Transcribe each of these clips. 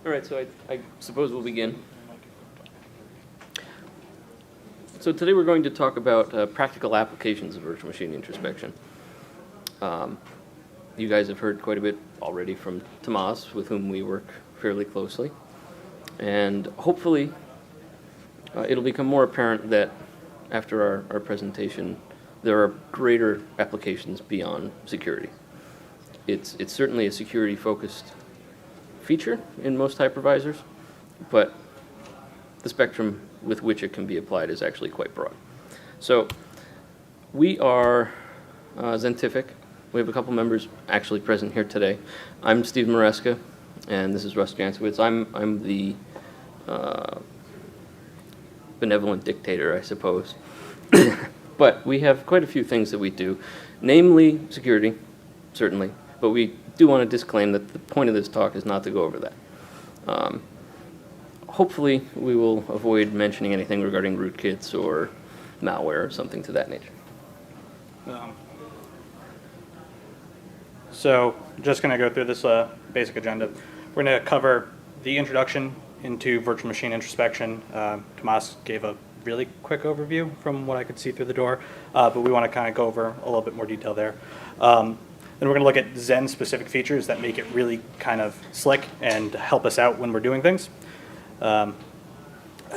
All right, so I suppose we'll begin. So today we're going to talk about practical applications of virtual machine introspection. You guys have heard quite a bit already from Tomas, with whom we work fairly closely. And hopefully it'll become more apparent that after our presentation, there are greater applications beyond security. It's certainly a security-focused feature in most hypervisors, but the spectrum with which it can be applied is actually quite broad. So we are Zentific. We have a couple members actually present here today. I'm Steve Maresca, and this is Russ Jancewicz. I'm the benevolent dictator, I suppose. But we have quite a few things that we do, namely security, certainly, but we do want to disclaim that the point of this talk is not to go over that. Hopefully, we will avoid mentioning anything regarding rootkits or malware or something to that nature. So, just going to go through this basic agenda. We're going to cover the introduction into virtual machine introspection. Tomas gave a really quick overview from what I could see through the door, but we want to kind of go over a little bit more detail there. Then we're going to look at Zen-specific features that make it really kind of slick and help us out when we're doing things. As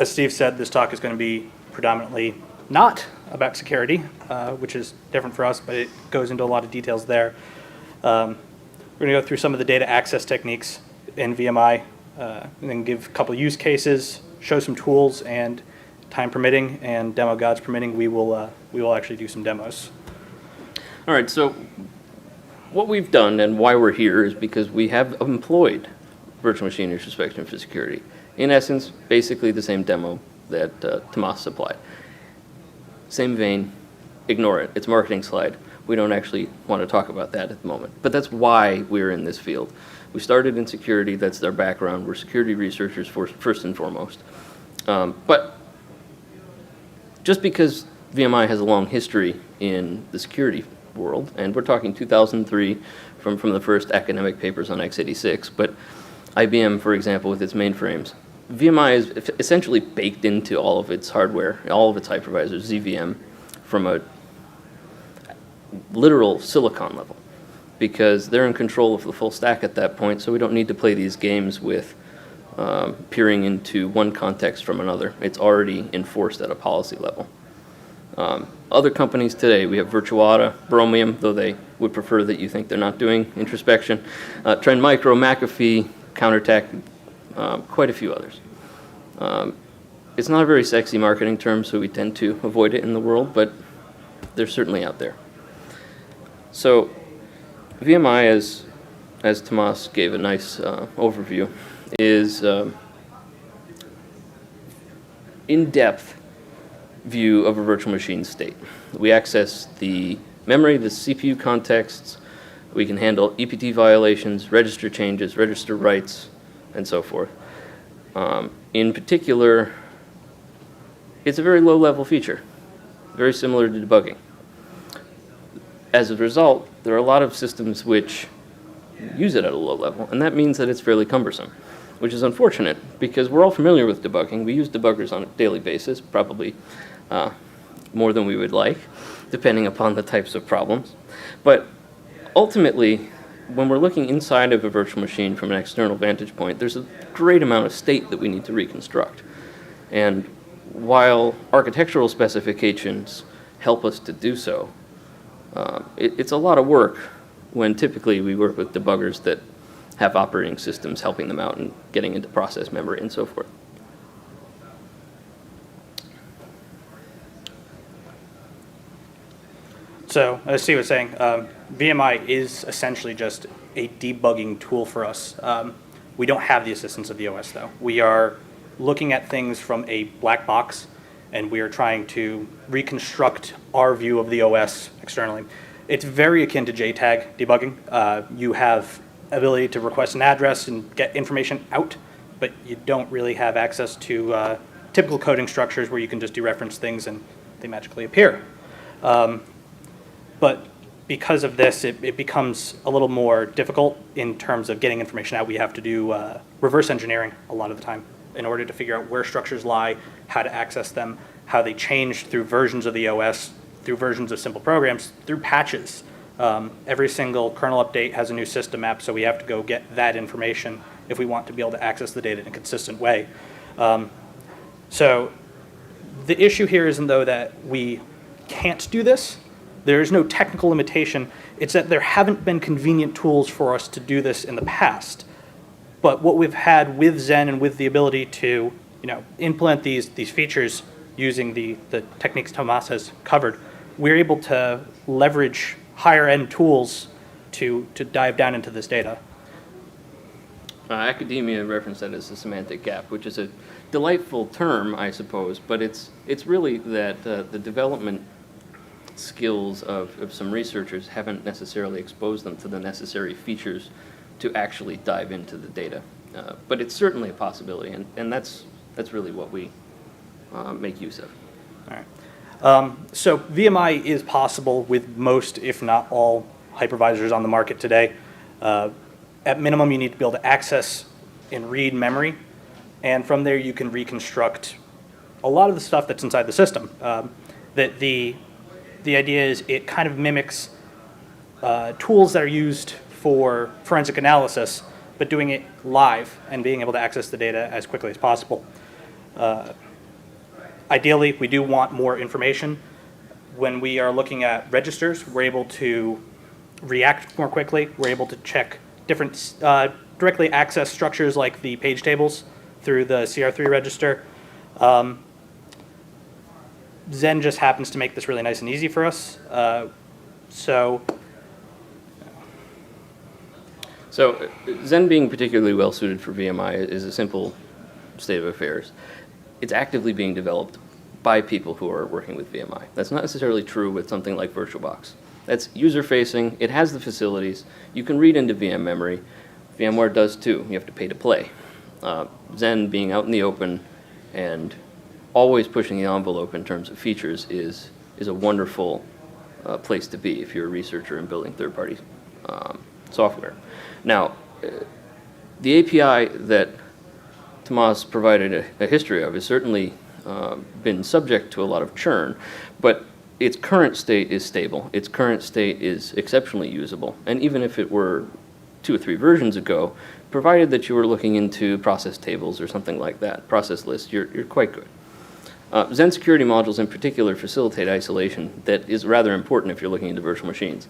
Steve said, this talk is going to be predominantly not about security, which is different for us, but it goes into a lot of details there. We're going to go through some of the data access techniques in VMI, and then give a couple use cases, show some tools, and time permitting and demo gods permitting, we will actually do some demos. All right, so what we've done and why we're here is because we have employed virtual machine introspection for security. In essence, basically the same demo that Tomas supplied. Same vein, ignore it. It's a marketing slide. We don't actually want to talk about that at the moment. But that's why we're in this field. We started in security. That's our background. We're security researchers first and foremost. But just because VMI has a long history in the security world, and we're talking 2003 from the first academic papers on x86, but IBM, for example, with its mainframes, VMI is essentially baked into all of its hardware, all of its hypervisors, ZVM, from a literal silicon level, because they're in control of the full stack at that point, so we don't need to play these games with peering into one context from another. It's already enforced at a policy level. Other companies today, we have Virtuata, Bromium, though they would prefer that you think they're not doing introspection, Trend Micro, McAfee, Counterattack, quite a few others. It's not a very sexy marketing term, so we tend to avoid it in the world, but they're certainly out there. So VMI, as Tomas gave a nice overview, is in-depth view of a virtual machine state. We access the memory, the CPU contexts. We can handle EPT violations, register changes, register writes, and so forth. In particular, it's a very low-level feature, very similar to debugging. As a result, there are a lot of systems which use it at a low level, and that means that it's fairly cumbersome, which is unfortunate because we're all familiar with debugging. We use debuggers on a daily basis, probably more than we would like, depending upon the types of problems. But ultimately, when we're looking inside of a virtual machine from an external vantage point, there's a great amount of state that we need to reconstruct. And while architectural specifications help us to do so, it's a lot of work when typically we work with debuggers that have operating systems helping them out and getting into process memory and so forth. So, as Steve was saying, VMI is essentially just a debugging tool for us. We don't have the assistance of the OS, though. We are looking at things from a black box, and we are trying to reconstruct our view of the OS externally. It's very akin to JTAG debugging. You have ability to request an address and get information out, but you don't really have access to typical coding structures where you can just dereference things and they magically appear. But because of this, it becomes a little more difficult in terms of getting information out. We have to do reverse engineering a lot of the time in order to figure out where structures lie, how to access them, how they change through versions of the OS, through versions of simple programs, through patches. Every single kernel update has a new system map, so we have to go get that information if we want to be able to access the data in a consistent way. So the issue here isn't, though, that we can't do this. There is no technical limitation. It's that there haven't been convenient tools for us to do this in the past. But what we've had with Zen and with the ability to, implement these features using the techniques Tomas has covered, we're able to leverage higher end tools to dive down into this data. Academia referenced that as the semantic gap, which is a delightful term, I suppose, but it's really that the development skills of some researchers haven't necessarily exposed them to the necessary features to actually dive into the data. But it's certainly a possibility, and that's really what we make use of. All right. So VMI is possible with most, if not all, hypervisors on the market today. At minimum, you need to be able to access and read memory, and from there you can reconstruct a lot of the stuff that's inside the system. That the idea is it kind of mimics tools that are used for forensic analysis, but doing it live and being able to access the data as quickly as possible. Ideally, we do want more information. When we are looking at registers, we're able to react more quickly. We're able to check different, directly access structures like the page tables through the CR3 register. Zen just happens to make this really nice and easy for us. So Zen being particularly well suited for VMI is a simple state of affairs. It's actively being developed by people who are working with VMI. That's not necessarily true with something like VirtualBox. That's user-facing. It has the facilities. You can read into VM memory. VMware does too. You have to pay to play. Zen being out in the open and always pushing the envelope in terms of features is a wonderful place to be if you're a researcher and building third-party software. Now, the API that Tomas provided a history of has certainly been subject to a lot of churn, but its current state is stable. Its current state is exceptionally usable, and even if it were 2 or 3 versions ago, provided that you were looking into process tables or something like that, process lists, you're quite good. Zen security modules in particular facilitate isolation that is rather important if you're looking into virtual machines.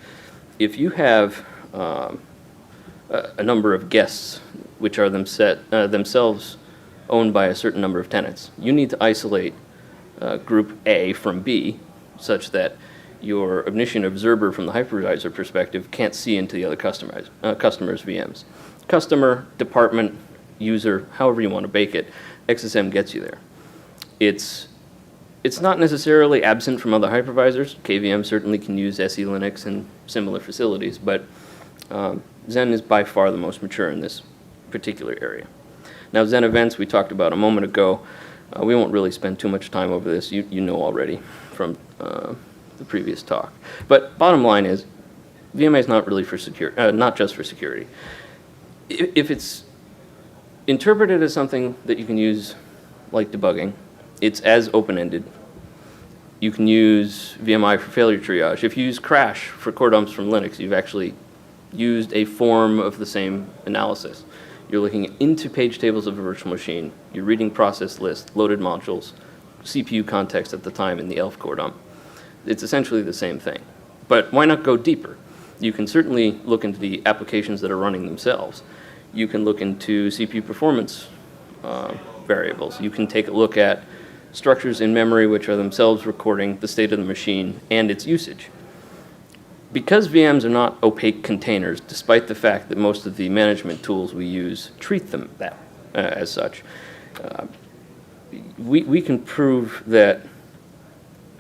If you have a number of guests which are themselves owned by a certain number of tenants, you need to isolate group A from B such that your omniscient observer from the hypervisor perspective can't see into the other customer's VMs. Customer, department, user, however you want to bake it, XSM gets you there. It's not necessarily absent from other hypervisors. KVM certainly can use SE Linux and similar facilities, but Zen is by far the most mature in this particular area. Now, Zen events we talked about a moment ago. We won't really spend too much time over this. You know already from the previous talk. But bottom line is, VMA is not really for not just for security. If it's interpreted as something that you can use like debugging, it's as open-ended. You can use VMI for failure triage. If you use crash for core dumps from Linux, you've actually used a form of the same analysis. You're looking into page tables of a virtual machine. You're reading process lists, loaded modules, CPU context at the time in the ELF core dump. It's essentially the same thing. But why not go deeper? You can certainly look into the applications that are running themselves. You can look into CPU performance variables. You can take a look at structures in memory which are themselves recording the state of the machine and its usage. Because VMs are not opaque containers, despite the fact that most of the management tools we use treat them as such, we can prove that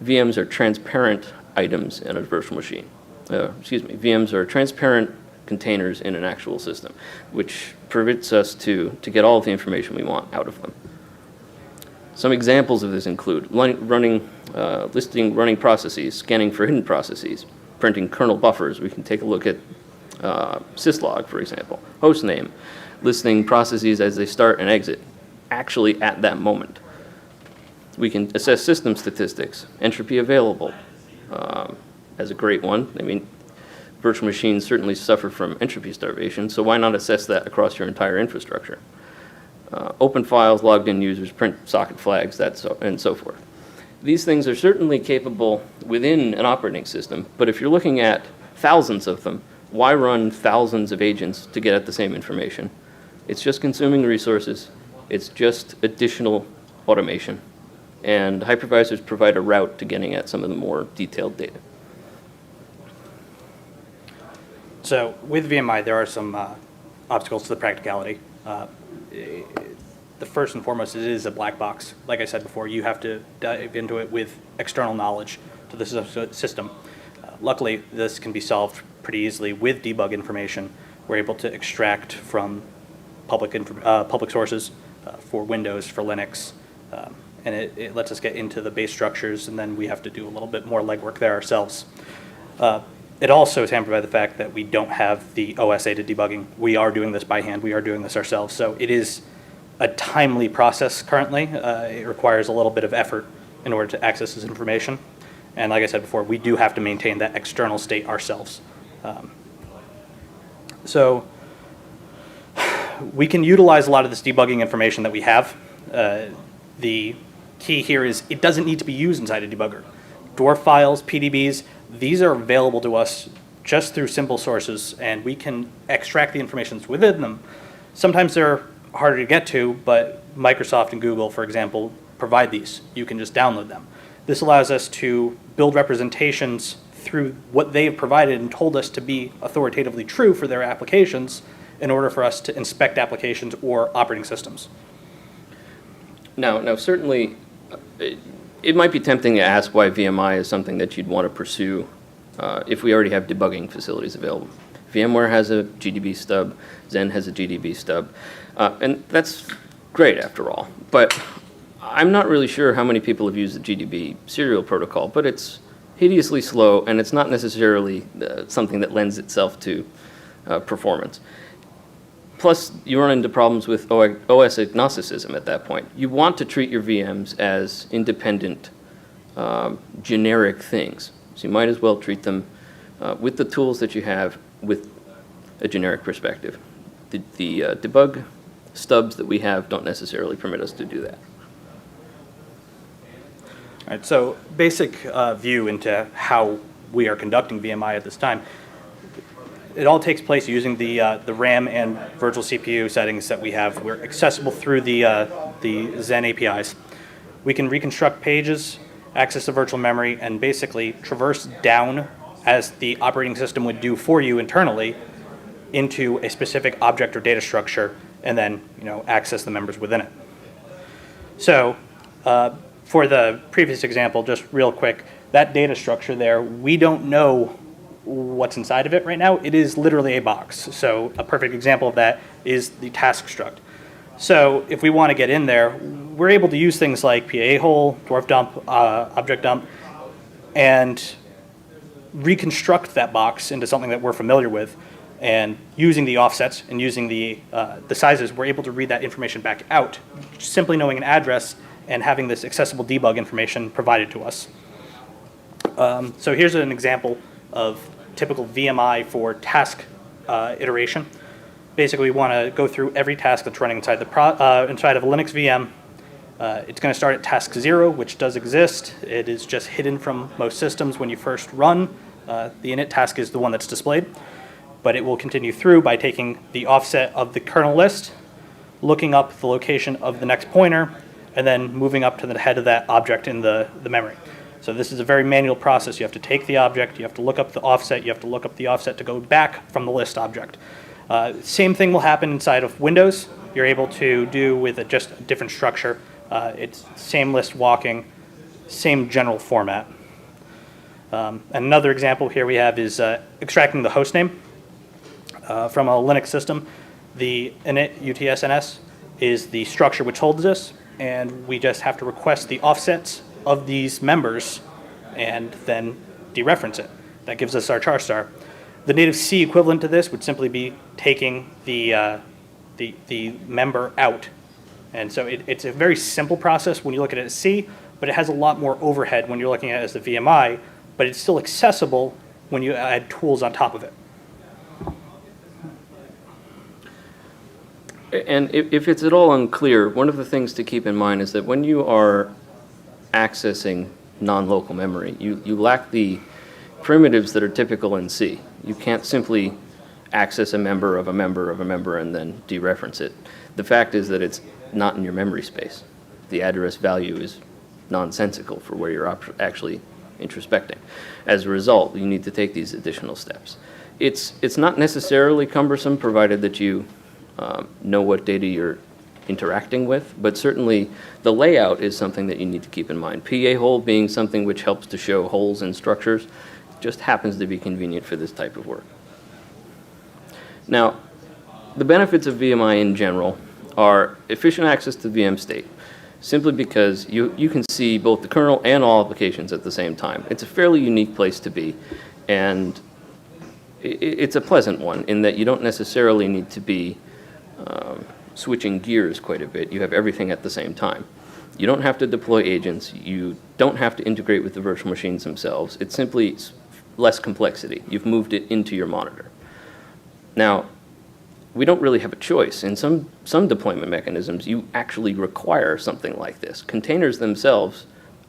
VMs are transparent items in a virtual machine. VMs are transparent containers in an actual system, which permits us to get all of the information we want out of them. Some examples of this include listing running processes, scanning for hidden processes, printing kernel buffers. We can take a look at syslog, for example, host name, listing processes as they start and exit, actually at that moment. We can assess system statistics, entropy available as a great one. I mean, virtual machines certainly suffer from entropy starvation, so why not assess that across your entire infrastructure? Open files, logged in users, print socket flags, and so forth. These things are certainly capable within an operating system, but if you're looking at thousands of them, why run thousands of agents to get at the same information? It's just consuming resources. It's just additional automation. And hypervisors provide a route to getting at some of the more detailed data. So with VMI, there are some obstacles to the practicality. The first and foremost, it is a black box. Like I said before, you have to dive into it with external knowledge to the system. Luckily, this can be solved pretty easily with debug information. We're able to extract from public sources for Windows, for Linux, and it lets us get into the base structures, and then we have to do a little bit more legwork there ourselves. It also is hampered by the fact that we don't have the OS-aided debugging. We are doing this by hand. We are doing this ourselves. So it is a timely process currently. It requires a little bit of effort in order to access this information. And like I said before, we do have to maintain that external state ourselves. So we can utilize a lot of this debugging information that we have. The key here is it doesn't need to be used inside a debugger. Dwarf files, PDBs, these are available to us just through simple sources, and we can extract the information within them. Sometimes they're harder to get to, but Microsoft and Google, for example, provide these. You can just download them. This allows us to build representations through what they have provided and told us to be authoritatively true for their applications in order for us to inspect applications or operating systems. Now certainly, it might be tempting to ask why VMI is something that you'd want to pursue if we already have debugging facilities available. VMware has a GDB stub, Zen has a GDB stub, and that's great after all. But I'm not really sure how many people have used the GDB serial protocol, but it's hideously slow, and it's not necessarily something that lends itself to performance. Plus, you run into problems with OS agnosticism at that point. You want to treat your VMs as independent, generic things. So you might as well treat them with the tools that you have with a generic perspective. The debug stubs that we have don't necessarily permit us to do that. All right, so basic view into how we are conducting VMI at this time. It all takes place using the RAM and virtual CPU settings that we have. We're accessible through the Zen APIs. We can reconstruct pages, access the virtual memory, and basically traverse down as the operating system would do for you internally into a specific object or data structure, and then access the members within it. So for the previous example, just real quick, that data structure there, we don't know what's inside of it right now. It is literally a box. So a perfect example of that is the task struct. So if we want to get in there, we're able to use things like PA hole, dwarf dump, object dump, and reconstruct that box into something that we're familiar with. And using the offsets and using the sizes, we're able to read that information back out, simply knowing an address and having this accessible debug information provided to us. So here's an example of typical VMI for task iteration. Basically, we want to go through every task that's running inside inside of a Linux VM. It's going to start at task 0, which does exist. It is just hidden from most systems when you first run. The init task is the one that's displayed. But it will continue through by taking the offset of the kernel list, looking up the location of the next pointer, and then moving up to the head of that object in the memory. So this is a very manual process. You have to take the object, you have to look up the offset, you have to look up the offset to go back from the list object. Same thing will happen inside of Windows. You're able to do with just a different structure. It's same list walking, same general format. Another example here we have is extracting the host name from a Linux system. The init UTSNS is the structure which holds this, and we just have to request the offsets of these members and then dereference it. that gives us our char star. The native C equivalent to this would simply be taking the member out. And so it's a very simple process when you look at it as C, but it has a lot more overhead when you're looking at it as the VMI, but it's still accessible when you add tools on top of it. And if it's at all unclear, one of the things to keep in mind is that when you are accessing non-local memory, you lack the primitives that are typical in C. You can't simply access a member of a member of a member and then dereference it. The fact is that it's not in your memory space. The address value is nonsensical for where you're actually introspecting. As a result, you need to take these additional steps. It's not necessarily cumbersome, provided that you know what data you're interacting with, but certainly the layout is something that you need to keep in mind. PA hole being something which helps to show holes in structures, just happens to be convenient for this type of work. Now, the benefits of VMI in general are efficient access to VM state, simply because you can see both the kernel and all applications at the same time. It's a fairly unique place to be, and it's a pleasant one in that you don't necessarily need to be switching gears quite a bit. You have everything at the same time. You don't have to deploy agents. You don't have to integrate with the virtual machines themselves. It's simply less complexity. You've moved it into your monitor. Now, we don't really have a choice. In some deployment mechanisms, you actually require something like this. Containers themselves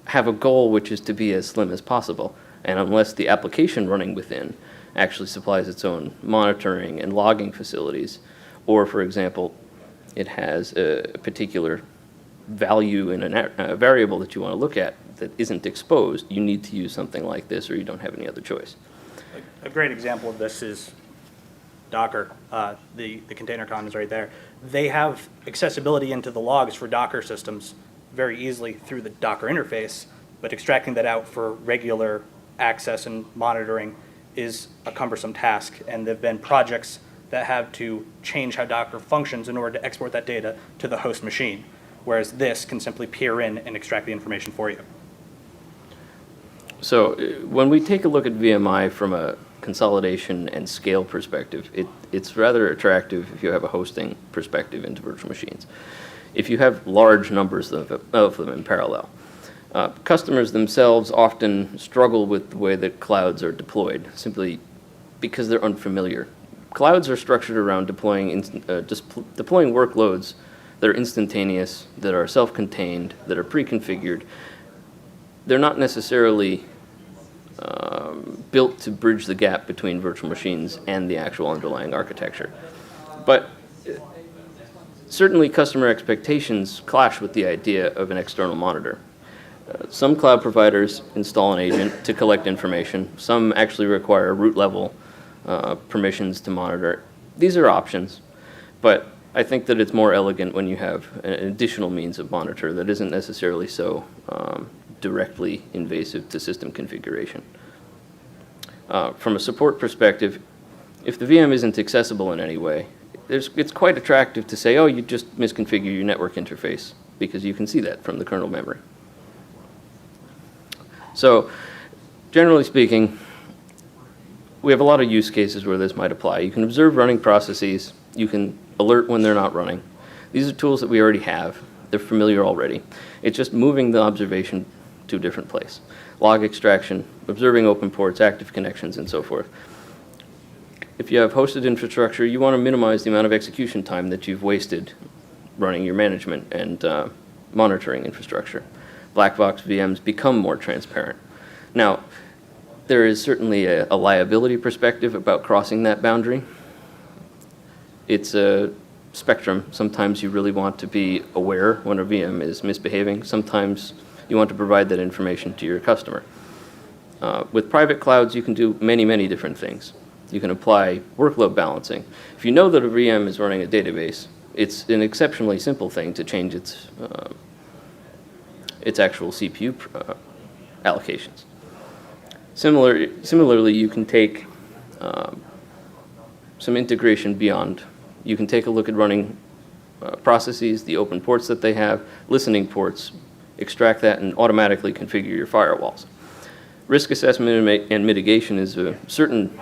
have a goal which is to be as slim as possible, and unless the application running within actually supplies its own monitoring and logging facilities, or, for example, it has a particular value in a variable that you want to look at that isn't exposed, you need to use something like this or you don't have any other choice. A great example of this is Docker. The container con is right there. They have accessibility into the logs for Docker systems very easily through the Docker interface, but extracting that out for regular access and monitoring is a cumbersome task, and there have been projects that have to change how Docker functions in order to export that data to the host machine, whereas this can simply peer in and extract the information for you. So when we take a look at VMI from a consolidation and scale perspective, it's rather attractive if you have a hosting perspective into virtual machines. If you have large numbers of them in parallel. Customers themselves often struggle with the way that clouds are deployed, simply because they're unfamiliar. Clouds are structured around deploying workloads that are instantaneous, that are self-contained, that are pre-configured. They're not necessarily built to bridge the gap between virtual machines and the actual underlying architecture. But certainly customer expectations clash with the idea of an external monitor. Some cloud providers install an agent to collect information. Some actually require root level permissions to monitor. These are options, but I think that it's more elegant when you have an additional means of monitor that isn't necessarily so directly invasive to system configuration. From a support perspective, if the VM isn't accessible in any way, it's quite attractive to say, oh, you just misconfigure your network interface, because you can see that from the kernel memory. So, generally speaking, we have a lot of use cases where this might apply. You can observe running processes. You can alert when they're not running. These are tools that we already have. They're familiar already. It's just moving the observation to a different place. Log extraction, observing open ports, active connections, and so forth. If you have hosted infrastructure, you want to minimize the amount of execution time that you've wasted running your management and monitoring infrastructure. Black box VMs become more transparent. Now, there is certainly a liability perspective about crossing that boundary. It's a spectrum. Sometimes you really want to be aware when a VM is misbehaving. Sometimes you want to provide that information to your customer. With private clouds, you can do many, many different things. You can apply workload balancing. If you know that a VM is running a database, it's an exceptionally simple thing to change its actual CPU allocations. Similarly, you can take some integration beyond. You can take a look at running processes, the open ports that they have, listening ports, extract that, and automatically configure your firewalls. Risk assessment and mitigation is a certain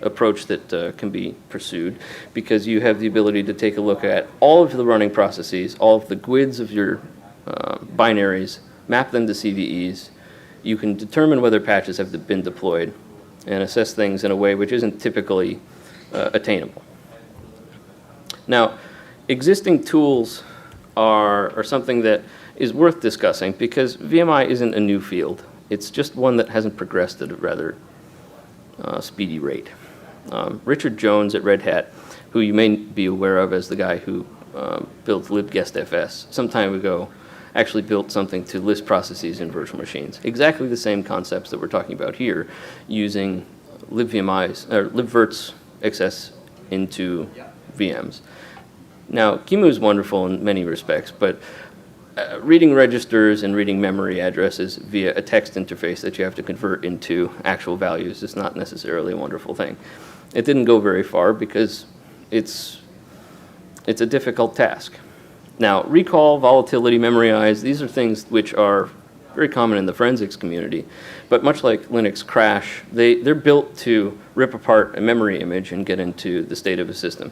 approach that can be pursued because you have the ability to take a look at all of the running processes, all of the GUIDs of your binaries, map them to CVEs. You can determine whether patches have been deployed and assess things in a way which isn't typically attainable. Now, existing tools are something that is worth discussing because VMI isn't a new field. It's just one that hasn't progressed at a rather speedy rate. Richard Jones at Red Hat, who you may be aware of as the guy who built libguestfs, some time ago actually built something to list processes in virtual machines. Exactly the same concepts that we're talking about here, using libVMIs, or libvirts access into VMs. Now, QEMU is wonderful in many respects, but reading registers and reading memory addresses via a text interface that you have to convert into actual values is not necessarily a wonderful thing. It didn't go very far because it's a difficult task. Now, recall, volatility, memorize, these are things which are very common in the forensics community, but much like Linux crash, they're built to rip apart a memory image and get into the state of a system.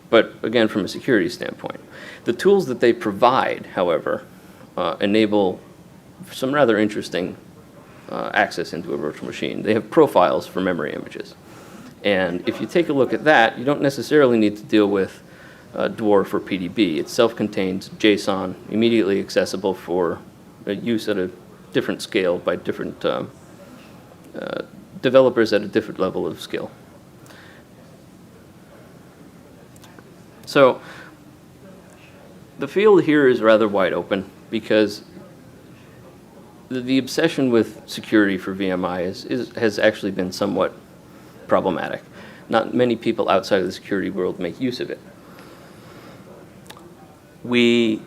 But again, from a security standpoint. The tools that they provide, however, enable some rather interesting access into a virtual machine. They have profiles for memory images. And if you take a look at that, you don't necessarily need to deal with Dwarf or PDB. It's self-contained JSON, immediately accessible for use at a different scale by different developers at a different level of skill. So the field here is rather wide open because the obsession with security for VMI has actually been somewhat problematic. Not many people outside of the security world make use of it. We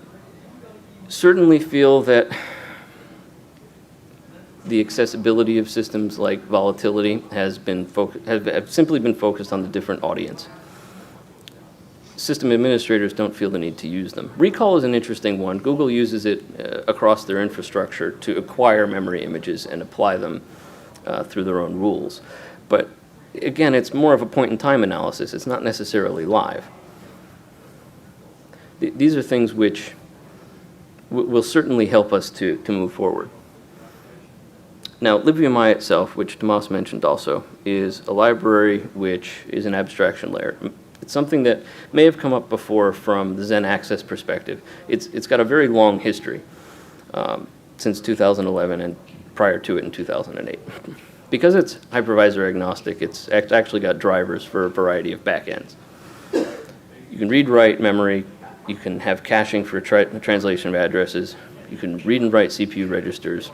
certainly feel that the accessibility of systems like volatility have simply been focused on the different audience. System administrators don't feel the need to use them. Recall is an interesting one. Google uses it across their infrastructure to acquire memory images and apply them through their own rules. But again, it's more of a point-in-time analysis. It's not necessarily live. These are things which will certainly help us to move forward. Now, libVMI itself, which Tomas mentioned also, is a library which is an abstraction layer. It's something that may have come up before from the Zen Access perspective. It's got a very long history since 2011 and prior to it in 2008. Because it's hypervisor agnostic, it's actually got drivers for a variety of backends. You can read-write memory. You can have caching for translation of addresses. You can read and write CPU registers.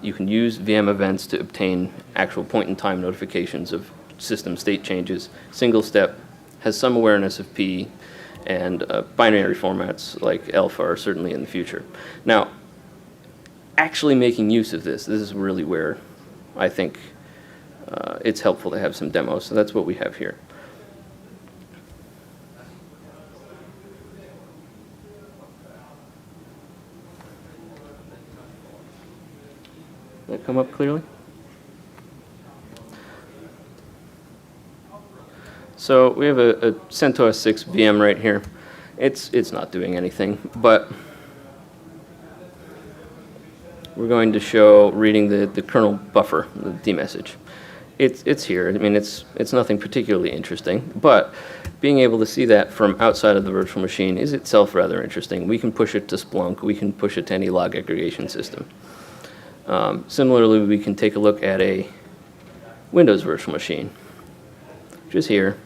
You can use VM events to obtain actual point-in-time notifications of system state changes. Single step, has some awareness of P, and binary formats like alpha are certainly in the future. Now, actually making use of this is really where I think it's helpful to have some demos, so that's what we have here. Did that come up clearly? So we have a CentOS 6 VM right here. It's not doing anything, but we're going to show reading the kernel buffer, the dmessage. It's here. I mean, it's nothing particularly interesting, but being able to see that from outside of the virtual machine is itself rather interesting. We can push it to Splunk. We can push it to any log aggregation system. Similarly, we can take a look at a Windows virtual machine, which is here,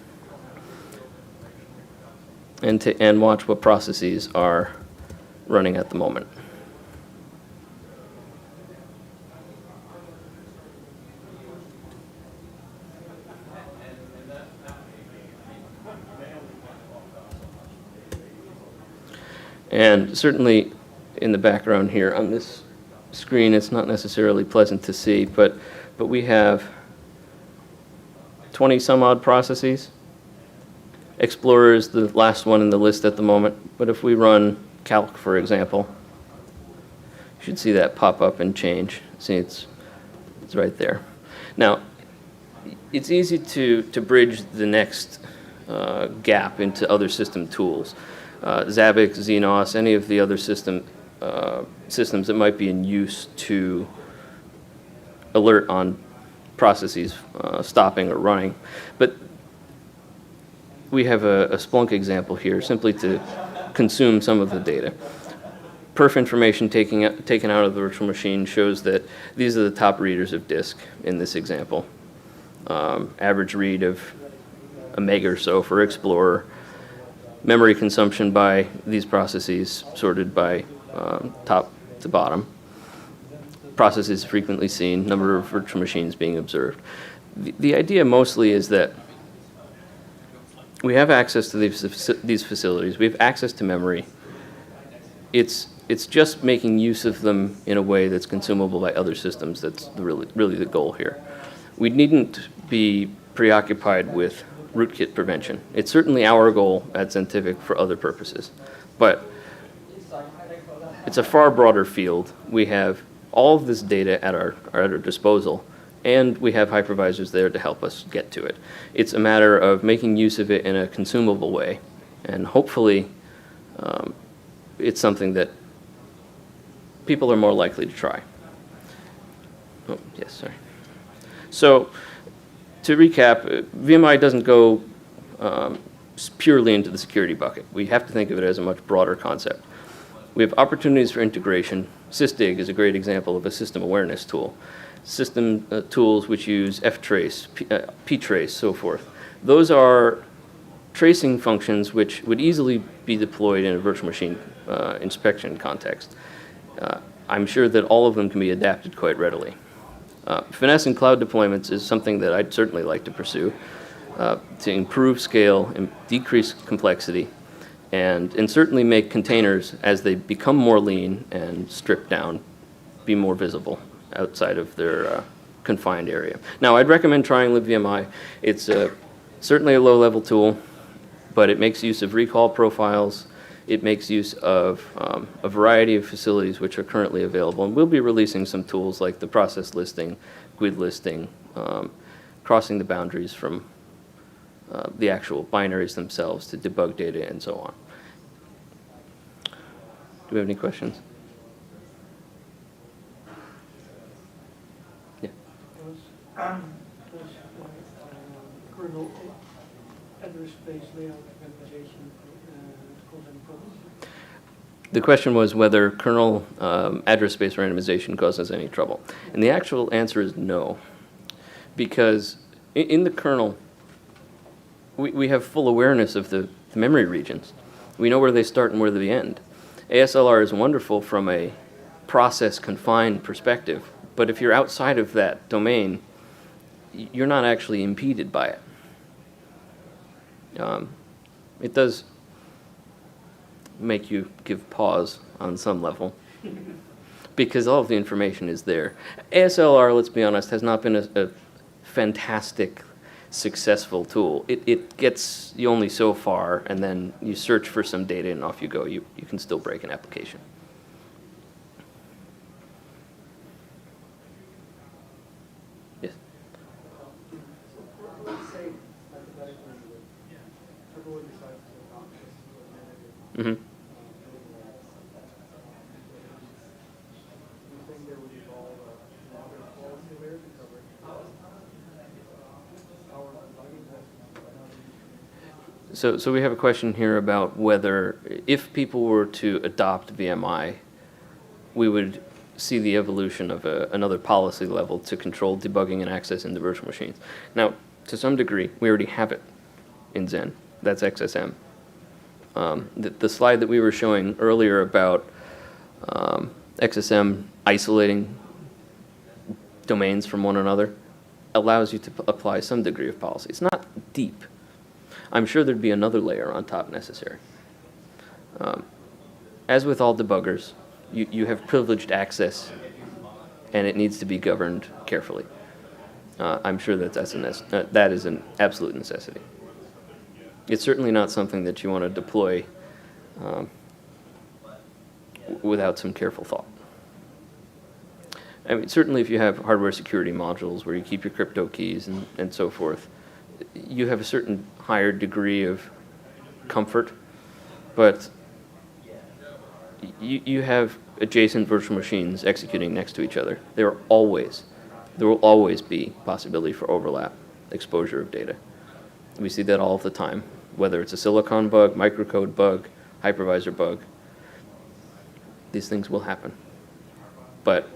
and watch what processes are running at the moment. And certainly in the background here on this screen, it's not necessarily pleasant to see, but we have 20 some odd processes. Explorer is the last one in the list at the moment, but if we run calc, for example, you should see that pop up and change. See, it's It's right there. Now, it's easy to bridge the next gap into other system tools. Zabbix, Xenos, any of the other systems that might be in use to alert on processes stopping or running. But we have a Splunk example here, simply to consume some of the data. Perf information taken out of the virtual machine shows that these are the top readers of disk in this example. Average read of a meg or so for Explorer. Memory consumption by these processes sorted by top to bottom. Processes frequently seen, number of virtual machines being observed. The idea mostly is that we have access to these facilities. We have access to memory. It's just making use of them in a way that's consumable by other systems that's really the goal here. We needn't be preoccupied with rootkit prevention. It's certainly our goal at Zentific for other purposes, but it's a far broader field. We have all of this data at our disposal, and we have hypervisors there to help us get to it. It's a matter of making use of it in a consumable way, and hopefully it's something that people are more likely to try. Oh, yes, sorry. So, to recap, VMI doesn't go purely into the security bucket. We have to think of it as a much broader concept. We have opportunities for integration. Sysdig is a great example of a system awareness tool. System tools which use ftrace, ptrace, so forth. Those are tracing functions which would easily be deployed in a virtual machine inspection context. I'm sure that all of them can be adapted quite readily. Finesse in cloud deployments is something that I'd certainly like to pursue to improve scale and decrease complexity, and certainly make containers, as they become more lean and stripped down, be more visible outside of their confined area. Now, I'd recommend trying libVMI. It's certainly a low-level tool, but it makes use of recall profiles. It makes use of a variety of facilities which are currently available. And we'll be releasing some tools like the process listing, GUID listing, crossing the boundaries from the actual binaries themselves to debug data and so on. Do we have any questions? Yeah. Does kernel address space layout randomization cause any problems? The question was whether kernel address space randomization causes any trouble. And the actual answer is no. Because in the kernel, we have full awareness of the memory regions. We know where they start and where they end. ASLR is wonderful from a process-confined perspective, but if you're outside of that domain, you're not actually impeded by it. It does make you give pause on some level because all of the information is there. ASLR, let's be honest, has not been a fantastic, successful tool. It gets you only so far, and then you search for some data and off you go. You can still break an application. Yes? Mm-hmm. So we have a question here about whether, if people were to adopt VMI, we would see the evolution of another policy level to control debugging and access into virtual machines. Now, to some degree, we already have it in Zen. That's XSM. The slide that we were showing earlier about XSM isolating domains from one another allows you to apply some degree of policy. It's not deep. I'm sure there'd be another layer on top necessary. As with all debuggers, you have privileged access, and it needs to be governed carefully. I'm sure that that is an absolute necessity. It's certainly not something that you want to deploy without some careful thought. I mean, certainly if you have hardware security modules where you keep your crypto keys and so forth, you have a certain higher degree of comfort, but you have adjacent virtual machines executing next to each other. There will always be possibility for overlap, exposure of data. We see that all of the time, whether it's a silicon bug, microcode bug, hypervisor bug. These things will happen. But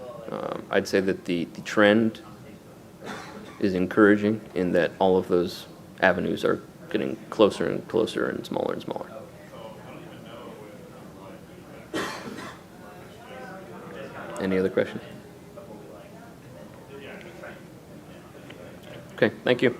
I'd say that the trend is encouraging in that all of those avenues are getting closer and closer and smaller and smaller. Any other questions? Okay, thank you.